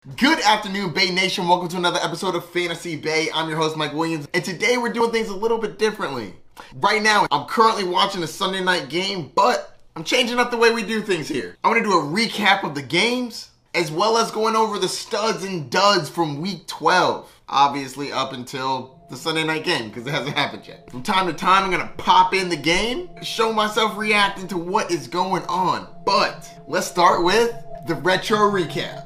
Good afternoon, Bay Nation. Welcome to another episode of Fantasy Bay. I'm your host, Mike Williams, and today we're doing things a little bit differently. Right now, I'm currently watching a Sunday night game, but I'm changing up the way we do things here. I want to do a recap of the games, as well as going over the studs and duds from week 12. Obviously up until the Sunday night game, because it hasn't happened yet. From time to time, I'm going to pop in the game, show myself reacting to what is going on. But let's start with the retro recap.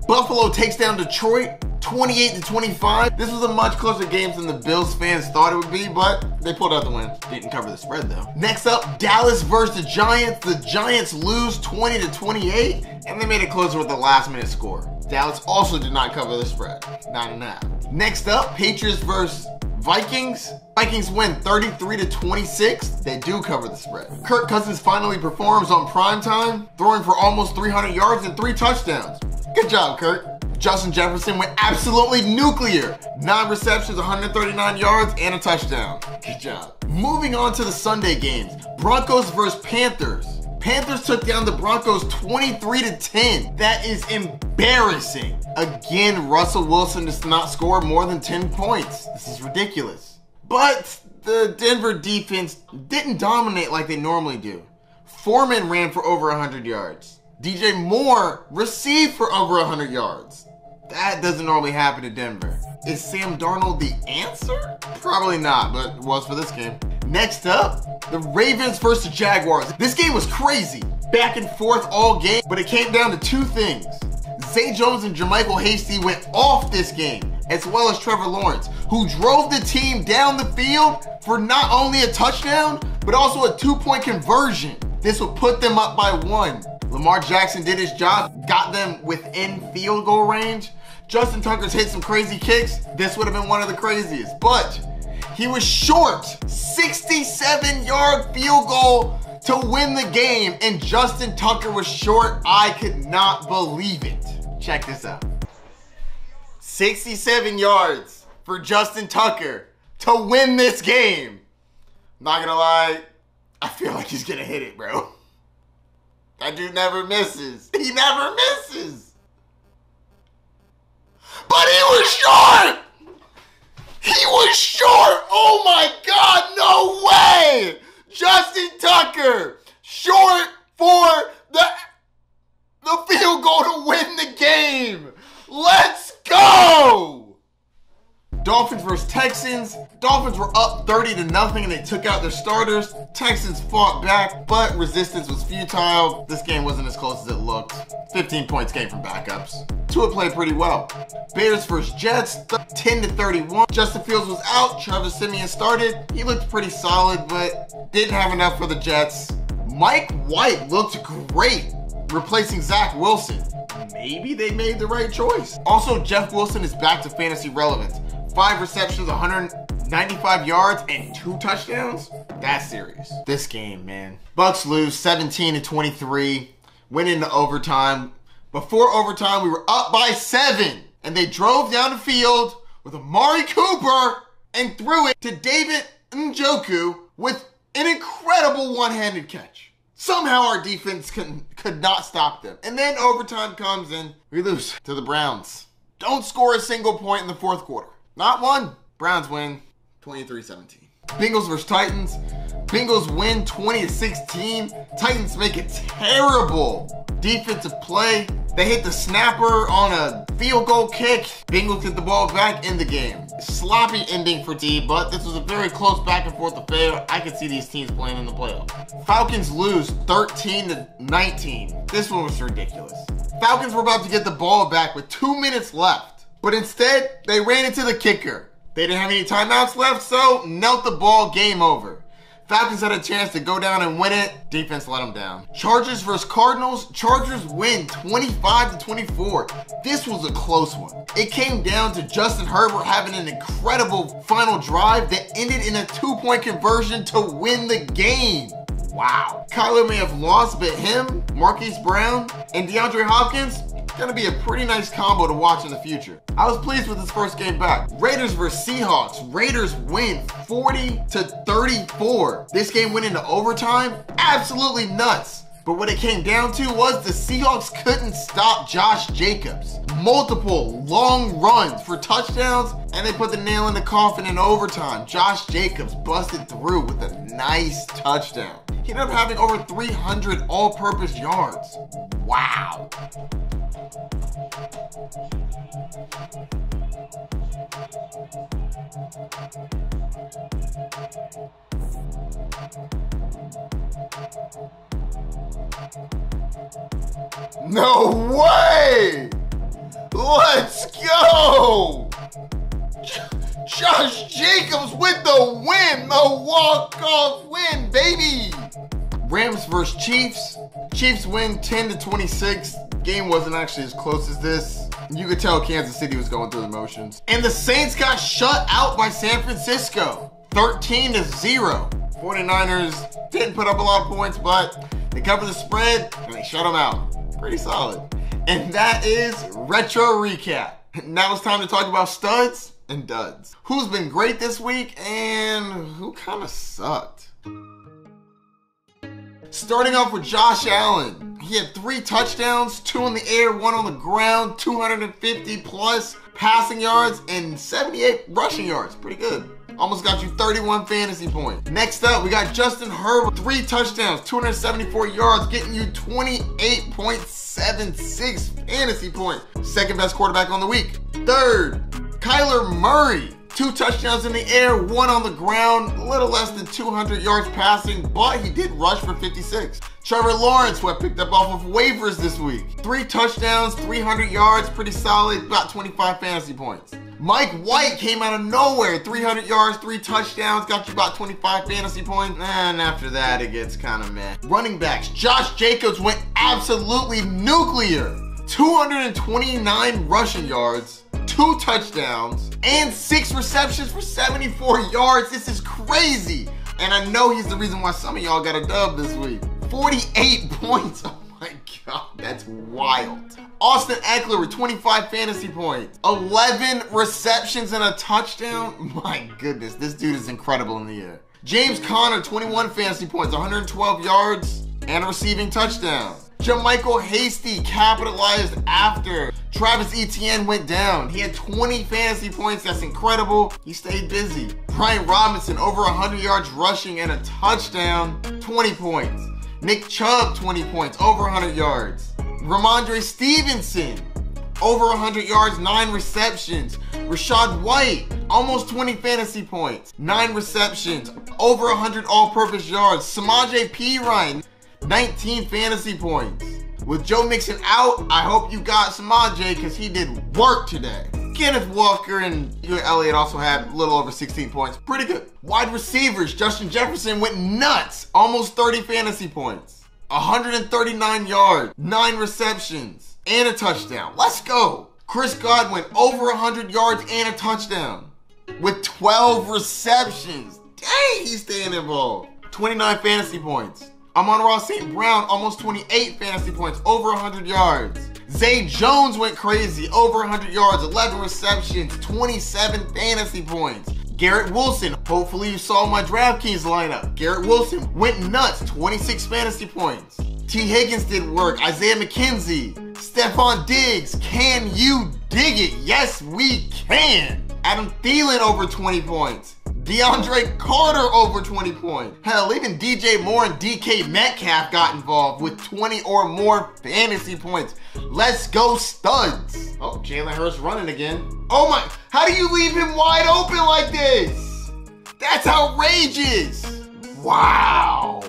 Buffalo takes down Detroit 28-25. This was a much closer game than the Bills fans thought it would be, but they pulled out the win. Didn't cover the spread though. Next up, Dallas versus the Giants. The Giants lose 20-28, and they made it closer with a last minute score. Dallas also did not cover the spread. 9.5. Next up, Patriots versus Vikings. Vikings win 33-26. They do cover the spread. Kirk Cousins finally performs on primetime, throwing for almost 300 yards and 3 touchdowns. Good job, Kirk. Justin Jefferson went absolutely nuclear. 9 receptions, 139 yards, and a touchdown. Good job. Moving on to the Sunday games. Broncos versus Panthers. Panthers took down the Broncos 23-10. That is embarrassing. Again, Russell Wilson does not score more than 10 points. This is ridiculous. But the Denver defense didn't dominate like they normally do. Foreman ran for over 100 yards. DJ Moore received for over 100 yards. That doesn't normally happen to Denver. Is Sam Darnold the answer? Probably not, but it was for this game. Next up, the Ravens versus the Jaguars. This game was crazy. Back and forth all game, but it came down to 2 things. Zay Jones and Jermichael Hasty went off this game, as well as Trevor Lawrence, who drove the team down the field for not only a touchdown, but also a 2-point conversion. This would put them up by 1. Lamar Jackson did his job, got them within field goal range. Justin Tucker's hit some crazy kicks. This would have been one of the craziest, but he was short. 67-yard field goal to win the game, and Justin Tucker was short. I could not believe it. Check this out. 67 yards for Justin Tucker to win this game. Not gonna lie, I feel like he's gonna hit it, bro. That dude never misses. He never misses. But he was short! He was short! Oh my God, no way! Justin Tucker, short for the field goal to win the game. Let's go! Dolphins versus Texans. Dolphins were up 30-0 and they took out their starters. Texans fought back, but resistance was futile. This game wasn't as close as it looked. 15 points came from backups. Tua played pretty well. Bears versus Jets, 10-31. Justin Fields was out. Travis Simeon started. He looked pretty solid, but didn't have enough for the Jets. Mike White looked great, replacing Zach Wilson. Maybe they made the right choice. Also, Jeff Wilson is back to fantasy relevance. 5 receptions, 195 yards, and 2 touchdowns? That's serious. This game, man. Bucks lose 17-23. Went into overtime. Before overtime, we were up by 7. And they drove down the field with Amari Cooper and threw it to David Njoku with an incredible one-handed catch. Somehow our defense could not stop them. And then overtime comes and we lose to the Browns. Don't score a single point in the 4th quarter. Not one. Browns win 23-17. Bengals versus Titans. Bengals win 20-16. Titans make a terrible defensive play. They hit the snapper on a field goal kick. Bengals get the ball back in the game. Sloppy ending for D, but this was a very close back and forth affair. I could see these teams playing in the playoffs. Falcons lose 13-19. This one was ridiculous. Falcons were about to get the ball back with 2 minutes left, but instead they ran into the kicker. They didn't have any timeouts left, so knelt the ball, game over. Falcons had a chance to go down and win it. Defense let them down. Chargers versus Cardinals. Chargers win 25-24. This was a close one. It came down to Justin Herbert having an incredible final drive that ended in a 2-point conversion to win the game. Wow. Kyler may have lost, but him, Marquise Brown, and DeAndre Hopkins, gonna be a pretty nice combo to watch in the future. I was pleased with his first game back. Raiders versus Seahawks. Raiders win 40-34. This game went into overtime. Absolutely nuts. But what it came down to was the Seahawks couldn't stop Josh Jacobs. Multiple long runs for touchdowns, and they put the nail in the coffin in overtime. Josh Jacobs busted through with a nice touchdown. He ended up having over 300 all-purpose yards. Wow. No way! Let's go! Josh Jacobs with the win! The walk-off win, baby! Rams versus Chiefs. Chiefs win 10-26. Game wasn't actually as close as this. You could tell Kansas City was going through the motions. And the Saints got shut out by San Francisco, 13-0. 49ers didn't put up a lot of points, but they covered the spread and they shut them out. Pretty solid. And that is Retro Recap. Now it's time to talk about studs and duds. Who's been great this week and who kind of sucked? Starting off with Josh Allen. He had 3 touchdowns, 2 in the air, 1 on the ground, 250 plus passing yards, and 78 rushing yards. Pretty good. Almost got you 31 fantasy points. Next up, we got Justin Herbert. 3 touchdowns, 274 yards, getting you 28.76 fantasy points. Second best quarterback on the week. Third, Kyler Murray. 2 touchdowns in the air, 1 on the ground, a little less than 200 yards passing, but he did rush for 56. Trevor Lawrence, who I picked up off of waivers this week. 3 touchdowns, 300 yards, pretty solid, about 25 fantasy points. Mike White came out of nowhere, 300 yards, 3 touchdowns, got you about 25 fantasy points, and after that, it gets kind of meh. Running backs, Josh Jacobs went absolutely nuclear. 229 rushing yards, 2 touchdowns, and 6 receptions for 74 yards. This is crazy. And I know he's the reason why some of y'all got a dub this week. 48 points. Oh my God, that's wild. Austin Eckler with 25 fantasy points, 11 receptions and a touchdown. My goodness, this dude is incredible in the air. James Conner, 21 fantasy points, 112 yards, and a receiving touchdown. Jermichael Hasty capitalized after Travis Etienne went down. He had 20 fantasy points. That's incredible. He stayed busy. Brian Robinson, over 100 yards rushing and a touchdown, 20 points. Nick Chubb, 20 points, over 100 yards. Ramondre Stevenson, over 100 yards, 9 receptions. Rashad White, almost 20 fantasy points, 9 receptions, over 100 all-purpose yards. Samaje Perine, 19 fantasy points. With Joe Mixon out, I hope you got Samaje because he did work today. Kenneth Walker and Elliott also had a little over 16 points. Pretty good. Wide receivers, Justin Jefferson went nuts. Almost 30 fantasy points. 139 yards, 9 receptions, and a touchdown. Let's go. Chris Godwin, over 100 yards and a touchdown with 12 receptions. Dang, he's staying involved. 29 fantasy points. Amon-Ra St. Brown, almost 28 fantasy points, over 100 yards. Zay Jones went crazy, over 100 yards, 11 receptions, 27 fantasy points. Garrett Wilson, hopefully you saw my DraftKings lineup. Garrett Wilson went nuts, 26 fantasy points. T. Higgins did work. Isaiah McKenzie, Stephon Diggs, can you dig it? Yes, we can. Adam Thielen over 20 points. DeAndre Carter over 20 points. Hell, even DJ Moore and DK Metcalf got involved with 20 or more fantasy points. Let's go studs. Oh, Jalen Hurts running again. Oh my, how do you leave him wide open like this? That's outrageous. Wow.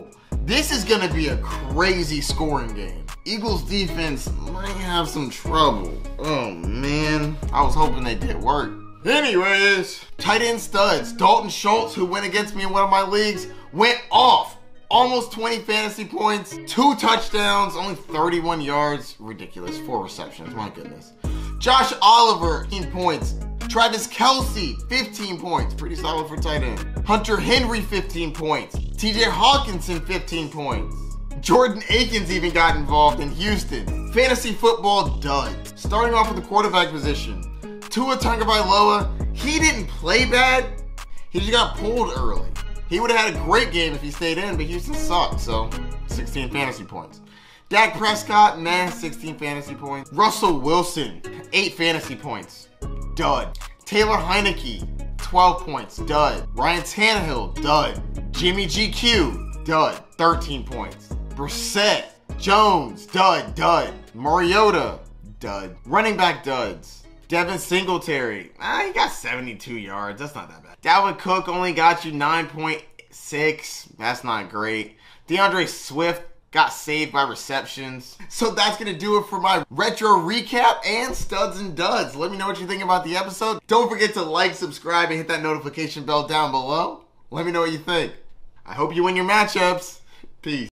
This is gonna be a crazy scoring game. Eagles defense might have some trouble. Oh man, I was hoping they did work. Anyways, tight end studs. Dalton Schultz, who went against me in one of my leagues, went off. Almost 20 fantasy points, 2 touchdowns, only 31 yards. Ridiculous. 4 receptions, my goodness. Josh Oliver, 15 points. Travis Kelce, 15 points. Pretty solid for tight end. Hunter Henry, 15 points. TJ Hawkinson, 15 points. Jordan Akins even got involved in Houston. Fantasy football duds. Starting off with the quarterback position. Tua Tagovailoa, he didn't play bad. He just got pulled early. He would have had a great game if he stayed in, but Houston sucked, so 16 fantasy points. Dak Prescott, 16 fantasy points. Russell Wilson, 8 fantasy points. Dud. Taylor Heineke, 12 points. Dud. Ryan Tannehill, dud. Jimmy GQ, dud. 13 points. Brissett, Jones, dud. Mariota, dud. Running back duds. Devin Singletary, he got 72 yards. That's not that bad. Dalvin Cook only got you 9.6. That's not great. DeAndre Swift got saved by receptions. So that's going to do it for my retro recap and studs and duds. Let me know what you think about the episode. Don't forget to like, subscribe, and hit that notification bell down below. Let me know what you think. I hope you win your matchups. Peace.